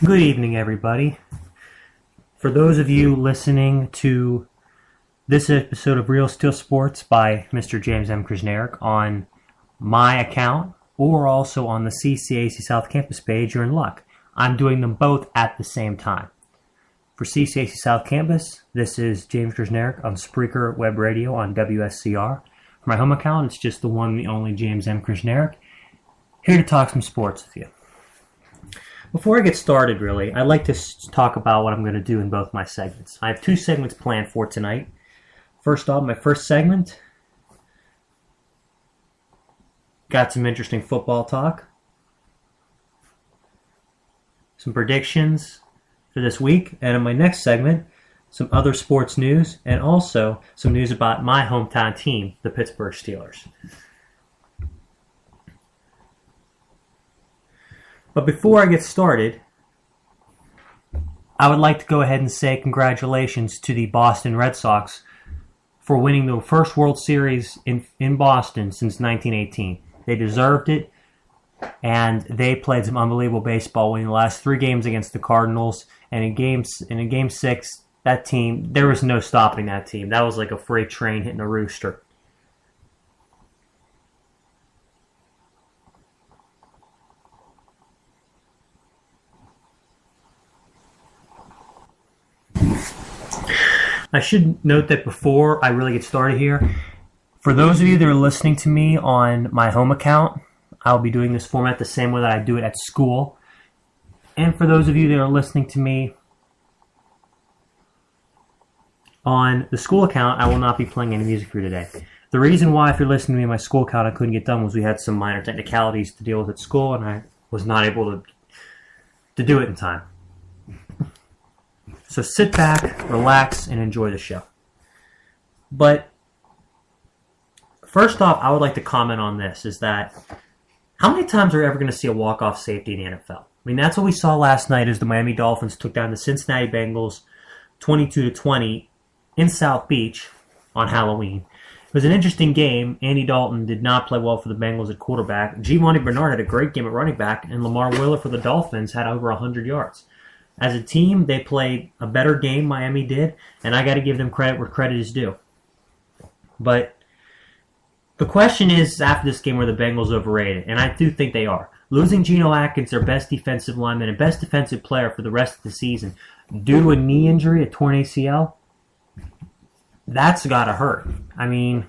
Good evening, everybody. For those of you listening to this episode of Real Steel Sports by Mr. James M. Krasnerick on my account or also on the CCAC South Campus page, you're in luck. I'm doing them both at the same time. For CCAC South Campus, this is James Krasnerick on Spreaker Web Radio on WSCR. For my home account, it's just the one, the only James M. Krasnerick. Here to talk some sports with you. Before I get started, really, I'd like to talk about what I'm going to do in both my segments. I have two segments planned for tonight. First off, my first segment, got some interesting football talk, some predictions for this week, and in my next segment, some other sports news, and also some news about my hometown team, the Pittsburgh Steelers. But before I get started, I would like to go ahead and say congratulations to the Boston Red Sox for winning the first World Series in Boston since 1918. They deserved it, and they played some unbelievable baseball, winning the last 3 games against the Cardinals. And in Game 6, that team, there was no stopping that team. That was like a freight train hitting a rooster. I should note that before I really get started here, for those of you that are listening to me on my home account, I'll be doing this format the same way that I do it at school. And for those of you that are listening to me on the school account, I will not be playing any music for you today. The reason why, if you're listening to me on my school account, I couldn't get done was we had some minor technicalities to deal with at school, and I was not able to do it in time. So sit back, relax, and enjoy the show. But first off, I would like to comment on this, is that how many times are we ever going to see a walk-off safety in the NFL? I mean, that's what we saw last night as the Miami Dolphins took down the Cincinnati Bengals 22-20 in South Beach on Halloween. It was an interesting game. Andy Dalton did not play well for the Bengals at quarterback. Giovanni Bernard had a great game at running back, and Lamar Wheeler for the Dolphins had over 100 yards. As a team, they played a better game, Miami did, and I got to give them credit where credit is due. But the question is, after this game, were the Bengals overrated? And I do think they are. Losing Geno Atkins, their best defensive lineman and best defensive player for the rest of the season, due to a knee injury, a torn ACL, that's got to hurt. I mean,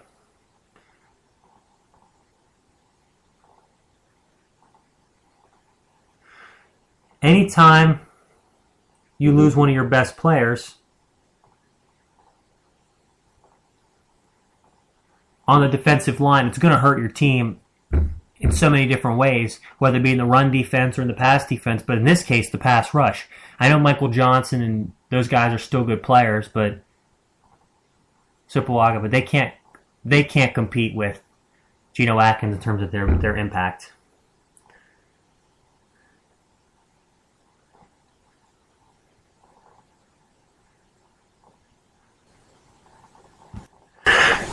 anytime you lose one of your best players on the defensive line, it's going to hurt your team in so many different ways, whether it be in the run defense or in the pass defense, but in this case, the pass rush. I know Michael Johnson and those guys are still good players, but Sipawaga, but they can't compete with Geno Atkins in terms of their impact.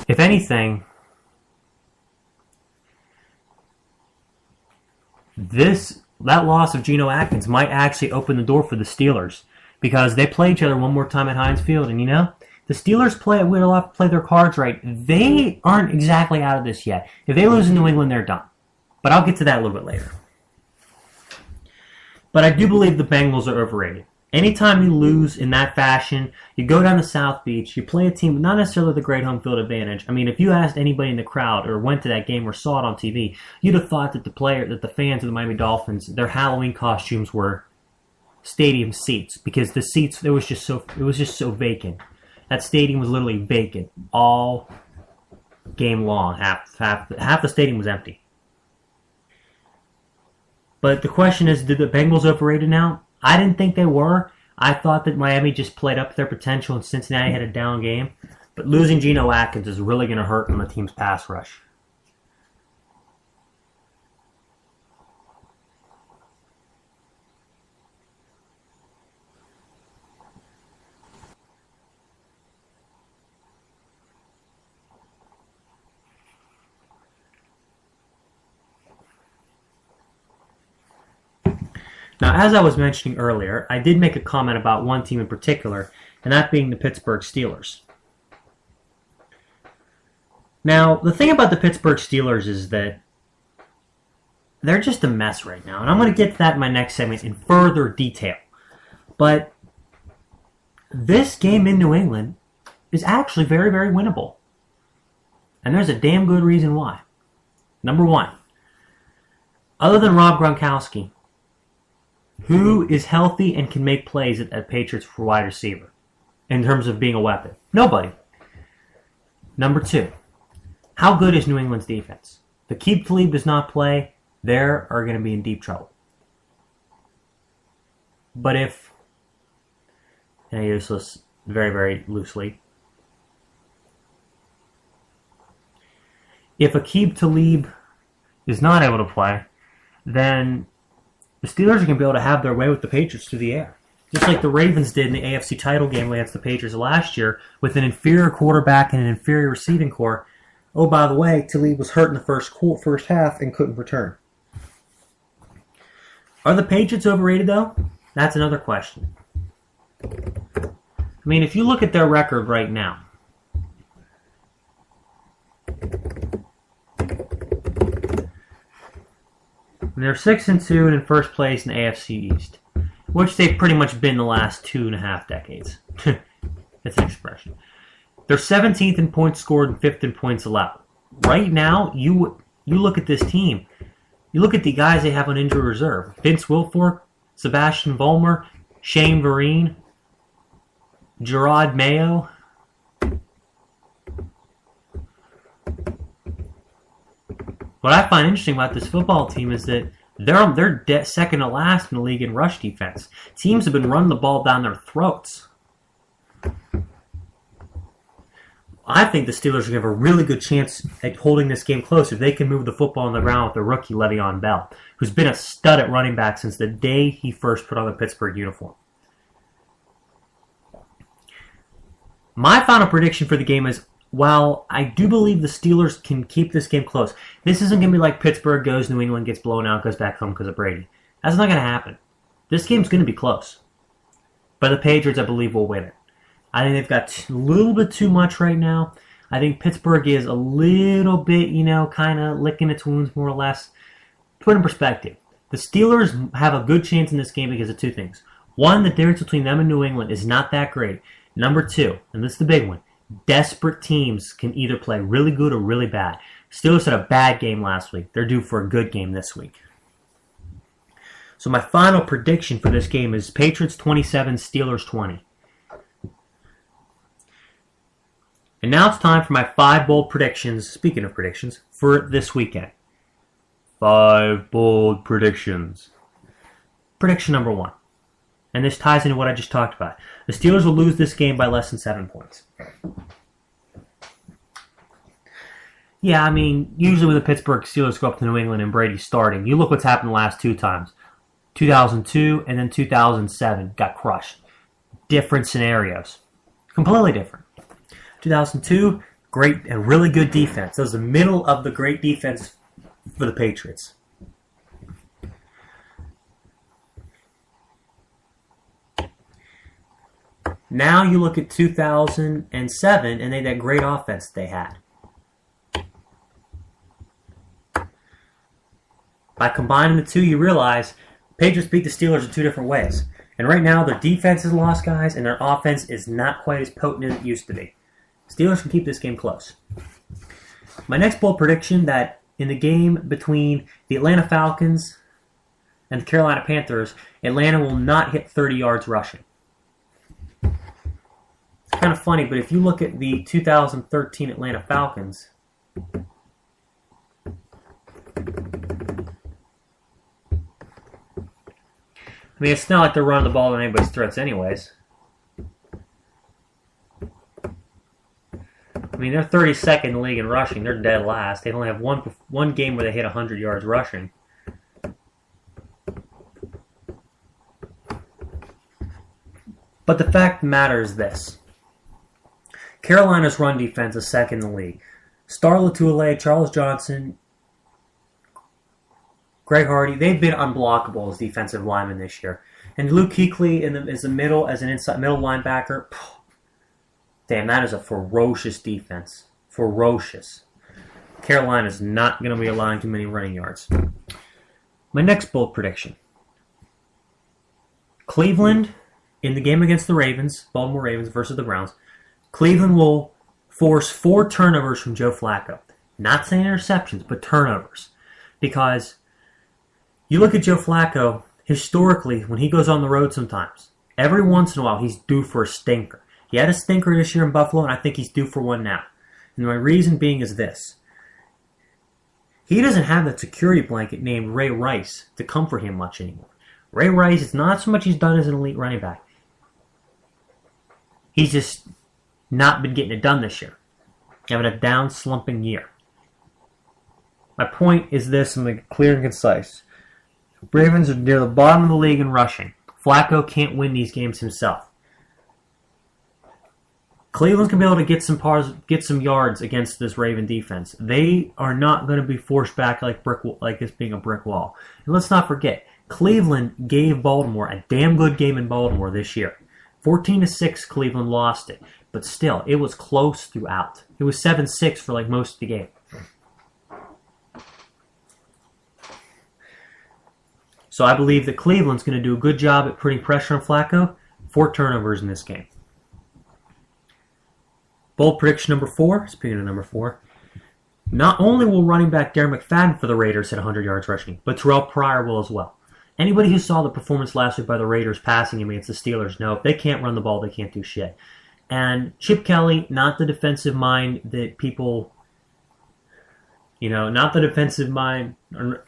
If anything, that loss of Geno Atkins might actually open the door for the Steelers, because they play each other one more time at Heinz Field, and the Steelers play their cards right. They aren't exactly out of this yet. If they lose in New England, they're done. But I'll get to that a little bit later. But I do believe the Bengals are overrated. Anytime you lose in that fashion, you go down to South Beach, you play a team with not necessarily the great home field advantage. I mean, if you asked anybody in the crowd or went to that game or saw it on TV, you'd have thought that the fans of the Miami Dolphins, their Halloween costumes were stadium seats, because the seats, it was just so vacant. That stadium was literally vacant all game long. Half the stadium was empty. But the question is, did the Bengals overrated now? I didn't think they were. I thought that Miami just played up their potential and Cincinnati had a down game. But losing Geno Atkins is really going to hurt on the team's pass rush. Now, as I was mentioning earlier, I did make a comment about one team in particular, and that being the Pittsburgh Steelers. Now, the thing about the Pittsburgh Steelers is that they're just a mess right now, and I'm going to get to that in my next segment in further detail. But this game in New England is actually very, very winnable. And there's a damn good reason why. Number one, other than Rob Gronkowski, who is healthy and can make plays at Patriots for wide receiver in terms of being a weapon? Nobody. Number two, how good is New England's defense? If Aqib Talib does not play, they are going to be in deep trouble. But if, and I use this very, very loosely, if Aqib Talib is not able to play, then the Steelers are going to be able to have their way with the Patriots through the air. Just like the Ravens did in the AFC title game against the Patriots last year with an inferior quarterback and an inferior receiving corps. Oh, by the way, Talib was hurt in the first half and couldn't return. Are the Patriots overrated, though? That's another question. I mean, if you look at their record right now, they're 6-2 and in first place in the AFC East, which they've pretty much been the last 2.5 decades. That's an expression. They're 17th in points scored and 5th in points allowed. Right now, you look at this team. You look at the guys they have on injury reserve. Vince Wilfork, Sebastian Vollmer, Shane Vereen, Gerard Mayo. What I find interesting about this football team is that they're second to last in the league in rush defense. Teams have been running the ball down their throats. I think the Steelers are going to have a really good chance at holding this game close if they can move the football on the ground with the rookie Le'Veon Bell, who's been a stud at running back since the day he first put on the Pittsburgh uniform. My final prediction for the game is, while I do believe the Steelers can keep this game close, this isn't going to be like Pittsburgh goes, New England gets blown out, goes back home because of Brady. That's not going to happen. This game's going to be close. But the Patriots, I believe, will win it. I think they've got a little bit too much right now. I think Pittsburgh is a little bit, kind of licking its wounds more or less. Put in perspective, the Steelers have a good chance in this game because of two things. One, the difference between them and New England is not that great. Number two, and this is the big one, desperate teams can either play really good or really bad. Steelers had a bad game last week. They're due for a good game this week. So my final prediction for this game is Patriots 27, Steelers 20. And now it's time for my 5 bold predictions, speaking of predictions, for this weekend. 5 bold predictions. Prediction number 1. And this ties into what I just talked about. The Steelers will lose this game by less than 7 points. Yeah, I mean, usually when the Pittsburgh Steelers go up to New England and Brady's starting, you look what's happened the last 2 times. 2002 and then 2007 got crushed. Different scenarios. Completely different. 2002, great and really good defense. That was the middle of the great defense for the Patriots. Now you look at 2007, and they had that great offense they had. By combining the two, you realize Patriots beat the Steelers in 2 different ways. And right now, their defense has lost guys, and their offense is not quite as potent as it used to be. Steelers can keep this game close. My next bold prediction that in the game between the Atlanta Falcons and the Carolina Panthers, Atlanta will not hit 30 yards rushing. It's kind of funny, but if you look at the 2013 Atlanta Falcons, I mean, it's not like they're running the ball on anybody's threats anyways. I mean, they're 32nd in the league in rushing. They're dead last. They only have one game where they hit 100 yards rushing. But the fact of the matter is this. Carolina's run defense is second in the league. Star Latulippe, Charles Johnson, Greg Hardy, they've been unblockable as defensive linemen this year. And Luke Kuechly as an inside middle linebacker. Damn, that is a ferocious defense. Ferocious. Carolina's not going to be allowing too many running yards. My next bold prediction. Cleveland, in the game against the Ravens, Baltimore Ravens versus the Browns, Cleveland will force 4 turnovers from Joe Flacco. Not saying interceptions, but turnovers. Because you look at Joe Flacco, historically, when he goes on the road sometimes, every once in a while he's due for a stinker. He had a stinker this year in Buffalo, and I think he's due for one now. And my reason being is this. He doesn't have that security blanket named Ray Rice to comfort him much anymore. Ray Rice, it's not so much he's done as an elite running back. He's just not been getting it done this year. Having a down, slumping year. My point is this, and make it clear and concise. Ravens are near the bottom of the league in rushing. Flacco can't win these games himself. Cleveland's going to be able to get some yards against this Raven defense. They are not going to be forced back like this being a brick wall. And let's not forget, Cleveland gave Baltimore a damn good game in Baltimore this year. 14-6, Cleveland lost it. But still, it was close throughout. It was 7-6 for like most of the game. So I believe that Cleveland's going to do a good job at putting pressure on Flacco. 4 turnovers in this game. Bold prediction number 4, speaking of number 4, not only will running back Darren McFadden for the Raiders hit 100 yards rushing, but Terrell Pryor will as well. Anybody who saw the performance last week by the Raiders passing him against the Steelers, no, if they can't run the ball, they can't do shit. And Chip Kelly, not the defensive mind that people, not the defensive mind,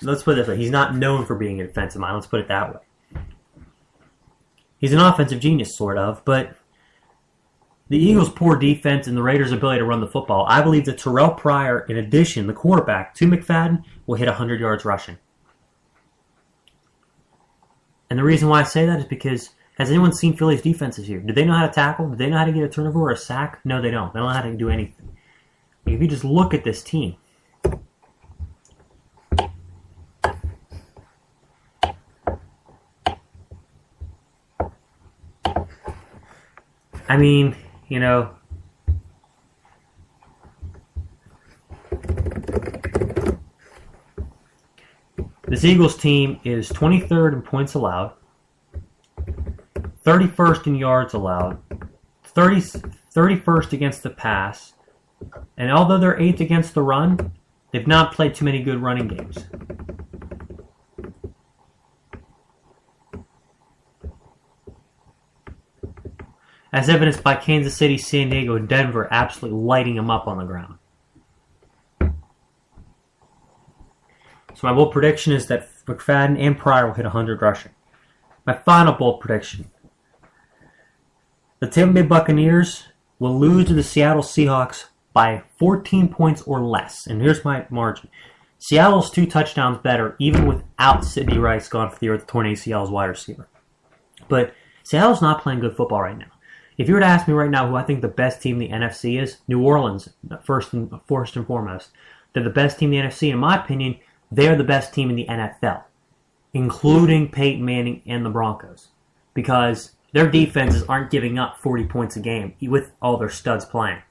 let's put it this way, he's not known for being a defensive mind, let's put it that way. He's an offensive genius, sort of, but the Eagles' poor defense and the Raiders' ability to run the football, I believe that Terrell Pryor, in addition, the quarterback, to McFadden, will hit 100 yards rushing. And the reason why I say that is because, has anyone seen Philly's defense this year? Do they know how to tackle? Do they know how to get a turnover or a sack? No, they don't. They don't know how to do anything. If you just look at this team, I mean, this Eagles team is 23rd in points allowed, 31st in yards allowed, 31st against the pass, and although they're 8th against the run, they've not played too many good running games. As evidenced by Kansas City, San Diego, and Denver absolutely lighting them up on the ground. So my bold prediction is that McFadden and Pryor will hit 100 rushing. My final bold prediction. The Tampa Bay Buccaneers will lose to the Seattle Seahawks by 14 points or less. And here's my margin. Seattle's 2 touchdowns better, even without Sidney Rice gone for the year with the torn ACL as wide receiver. But Seattle's not playing good football right now. If you were to ask me right now who I think the best team in the NFC is, New Orleans, first and foremost. They're the best team in the NFC. In my opinion, they're the best team in the NFL, including Peyton Manning and the Broncos, because their defenses aren't giving up 40 points a game with all their studs playing.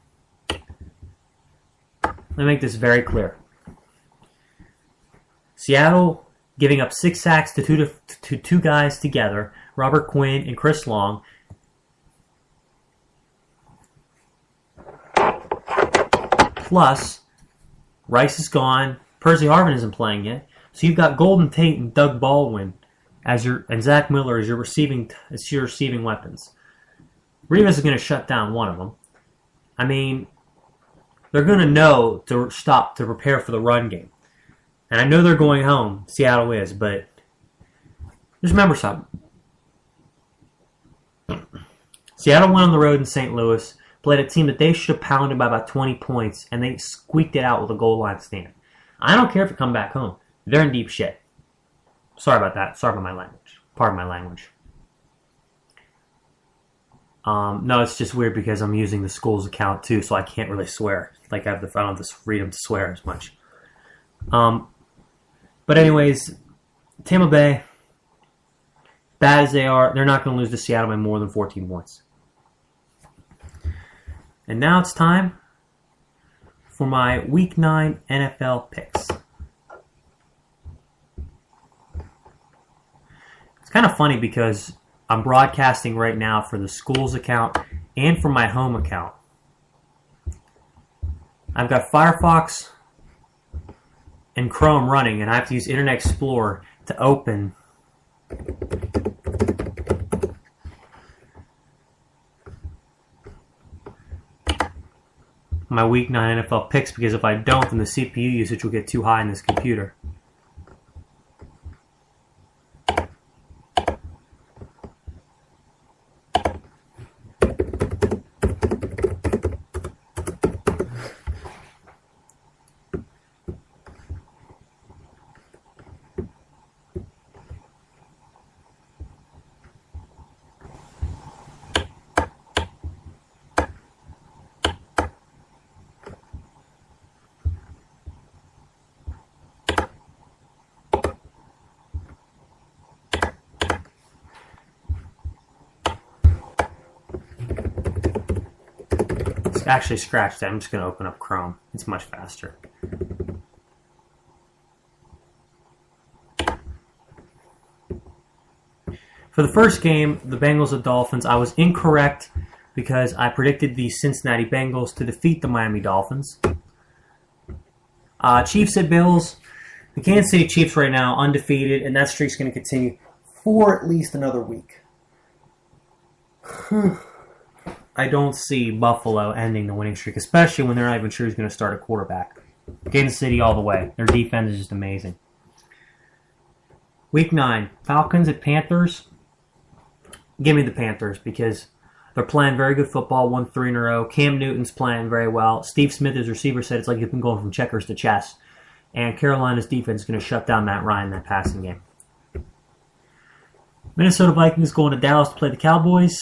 Let me make this very clear. Seattle giving up 6 sacks to two guys together, Robert Quinn and Chris Long. Plus, Rice is gone. Percy Harvin isn't playing yet. So you've got Golden Tate and Doug Baldwin and Zach Miller as your receiving weapons. Rivas is going to shut down one of them. I mean, they're going to know to stop to prepare for the run game. And I know they're going home. Seattle is, but just remember something. Seattle went on the road in St. Louis, played a team that they should have pounded by about 20 points, and they squeaked it out with a goal line stand. I don't care if it come back home. They're in deep shit. Sorry about that. Sorry about my language. Pardon my language. No, it's just weird because I'm using the school's account too, so I can't really swear. Like I don't have the freedom to swear as much. But anyways, Tampa Bay, bad as they are, they're not going to lose to Seattle by more than 14 points. And now it's time for my Week 9 NFL picks. It's kind of funny because I'm broadcasting right now for the school's account and for my home account. I've got Firefox and Chrome running, and I have to use Internet Explorer to open my Week 9 NFL picks, because if I don't, then the CPU usage will get too high in this computer. Actually, scratch that. I'm just going to open up Chrome. It's much faster. For the first game, the Bengals and Dolphins, I was incorrect because I predicted the Cincinnati Bengals to defeat the Miami Dolphins. Chiefs at Bills. The Kansas City Chiefs right now undefeated, and that streak's going to continue for at least another week. I don't see Buffalo ending the winning streak, especially when they're not even sure who's going to start a quarterback. Kansas City all the way. Their defense is just amazing. Week 9, Falcons at Panthers. Give me the Panthers because they're playing very good football, won 3 in a row. Cam Newton's playing very well. Steve Smith, his receiver, said it's like he's been going from checkers to chess. And Carolina's defense is going to shut down Matt Ryan in that passing game. Minnesota Vikings going to Dallas to play the Cowboys.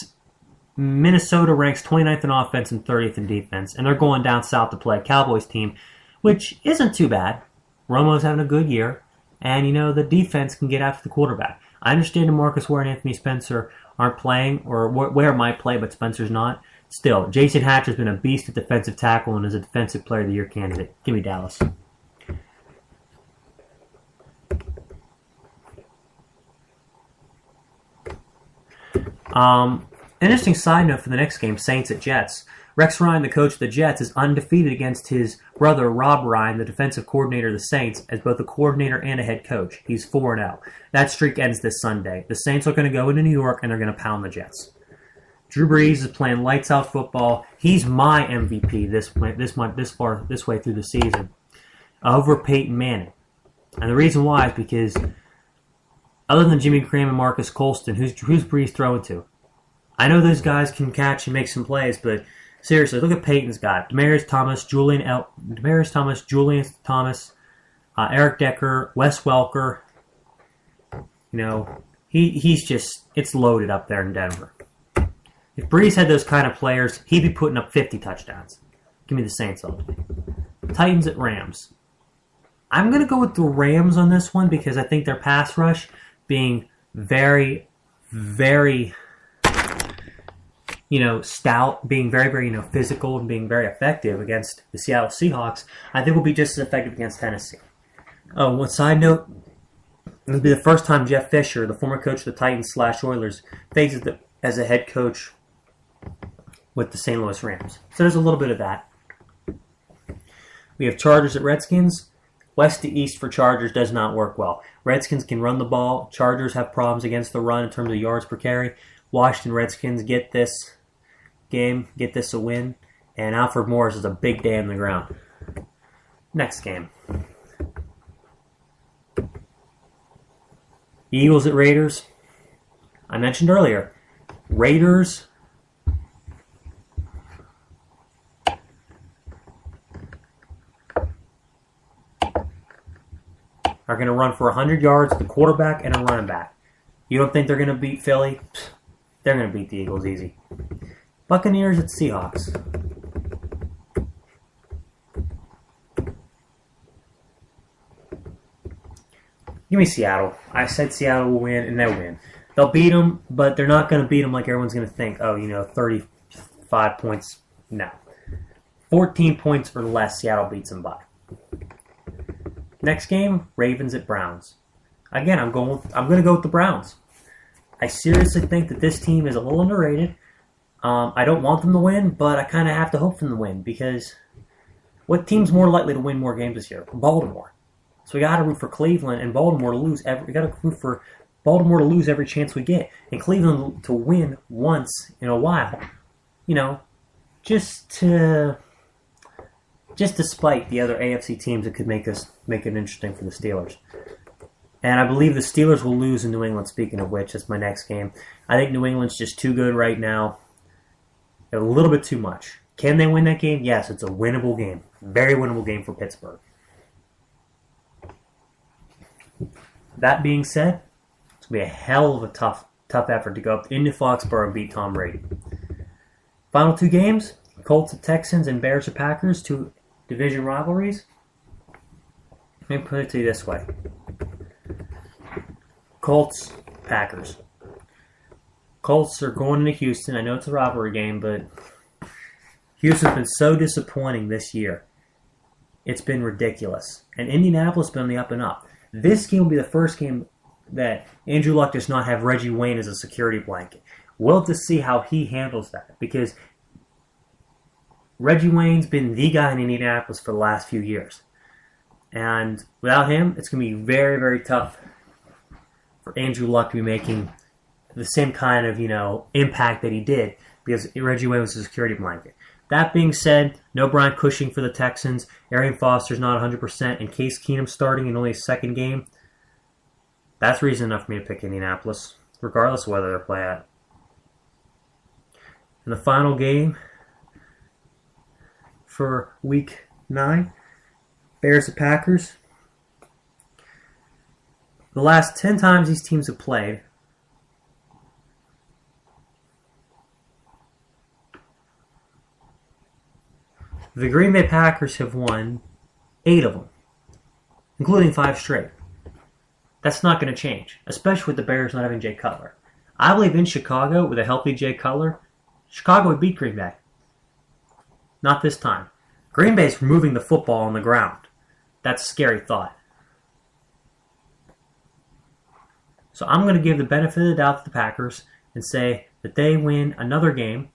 Minnesota ranks 29th in offense and 30th in defense, and they're going down south to play a Cowboys team, which isn't too bad. Romo's having a good year, and the defense can get after the quarterback. I understand DeMarcus Ware and Anthony Spencer aren't playing, or Ware might play, but Spencer's not. Still, Jason Hatcher's been a beast at defensive tackle and is a defensive player of the year candidate. Give me Dallas. Interesting side note for the next game, Saints at Jets. Rex Ryan, the coach of the Jets, is undefeated against his brother Rob Ryan, the defensive coordinator of the Saints, as both a coordinator and a head coach. He's 4-0. That streak ends this Sunday. The Saints are going to go into New York, and they're going to pound the Jets. Drew Brees is playing lights-out football. He's my MVP this way through the season over Peyton Manning. And the reason why is because other than Jimmy Graham and Marcus Colston, who's Brees throwing to? I know those guys can catch and make some plays, but seriously, look at Peyton's got Demaryius Thomas, Julian Thomas, Eric Decker, Wes Welker. He's just, it's loaded up there in Denver. If Brees had those kind of players, he'd be putting up 50 touchdowns. Give me the Saints all day. Titans at Rams. I'm going to go with the Rams on this one because I think their pass rush being very, very stout, being very, very, physical and being very effective against the Seattle Seahawks, I think will be just as effective against Tennessee. Oh, one side note, this will be the first time Jeff Fisher, the former coach of the Titans/Oilers, faces as a head coach with the St. Louis Rams. So there's a little bit of that. We have Chargers at Redskins. West to east for Chargers does not work well. Redskins can run the ball. Chargers have problems against the run in terms of yards per carry. Washington Redskins get this game, get this a win, and Alfred Morris is a big day on the ground. Next game. Eagles at Raiders. I mentioned earlier, Raiders are going to run for 100 yards, the quarterback and a running back. You don't think they're going to beat Philly? They're going to beat the Eagles easy. Buccaneers at Seahawks. Give me Seattle. I said Seattle will win, and they'll win. They'll beat them, but they're not going to beat them like everyone's going to think. Oh, 35 points. No. 14 points or less, Seattle beats them by. Next game, Ravens at Browns. Again, I'm going to go with the Browns. I seriously think that this team is a little underrated. I don't want them to win, but I kind of have to hope for them to win because what team's more likely to win more games this year? Baltimore. So we got to root for Cleveland and Baltimore to lose. We got to root for Baltimore to lose every chance we get, and Cleveland to win once in a while. Just to spite the other AFC teams that could make it interesting for the Steelers. And I believe the Steelers will lose in New England, speaking of which. That's my next game. I think New England's just too good right now. A little bit too much. Can they win that game? Yes, it's a winnable game. Very winnable game for Pittsburgh. That being said, it's going to be a hell of a tough effort to go up into Foxborough and beat Tom Brady. Final two games, Colts at Texans and Bears at Packers, two division rivalries. Let me put it to you this way. Colts, Packers. Colts are going into Houston. I know it's a rivalry game, but Houston's been so disappointing this year. It's been ridiculous. And Indianapolis has been on the up and up. This game will be the first game that Andrew Luck does not have Reggie Wayne as a security blanket. We'll have to see how he handles that because Reggie Wayne's been the guy in Indianapolis for the last few years. And without him, it's going to be very, very tough for Andrew Luck to be making the same kind of, impact that he did because Reggie Wayne was a security blanket. That being said, no Brian Cushing for the Texans. Arian Foster's not 100%, and Case Keenum starting in only his second game. That's reason enough for me to pick Indianapolis, regardless of whether they play at. In the final game for Week 9, Bears at Packers. The last 10 times these teams have played, the Green Bay Packers have won 8 of them, including 5 straight. That's not going to change, especially with the Bears not having Jay Cutler. I believe in Chicago, with a healthy Jay Cutler, Chicago would beat Green Bay. Not this time. Green Bay's moving the football on the ground. That's a scary thought. So I'm going to give the benefit of the doubt to the Packers and say that they win another game.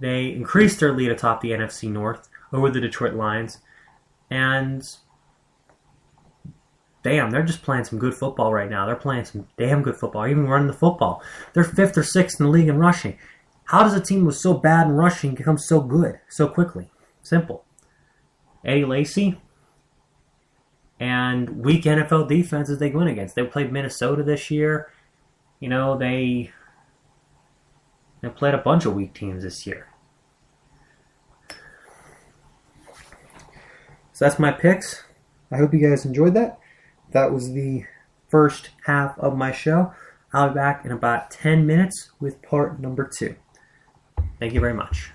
They increase their lead atop the NFC North over the Detroit Lions. And damn, they're just playing some good football right now. They're playing some damn good football, even running the football. They're 5th or 6th in the league in rushing. How does a team who's so bad in rushing become so good so quickly? Simple. Eddie Lacy and weak NFL defenses they win against. They played Minnesota this year. They played a bunch of weak teams this year. So that's my picks. I hope you guys enjoyed that. That was the first half of my show. I'll be back in about 10 minutes with part number 2. Thank you very much.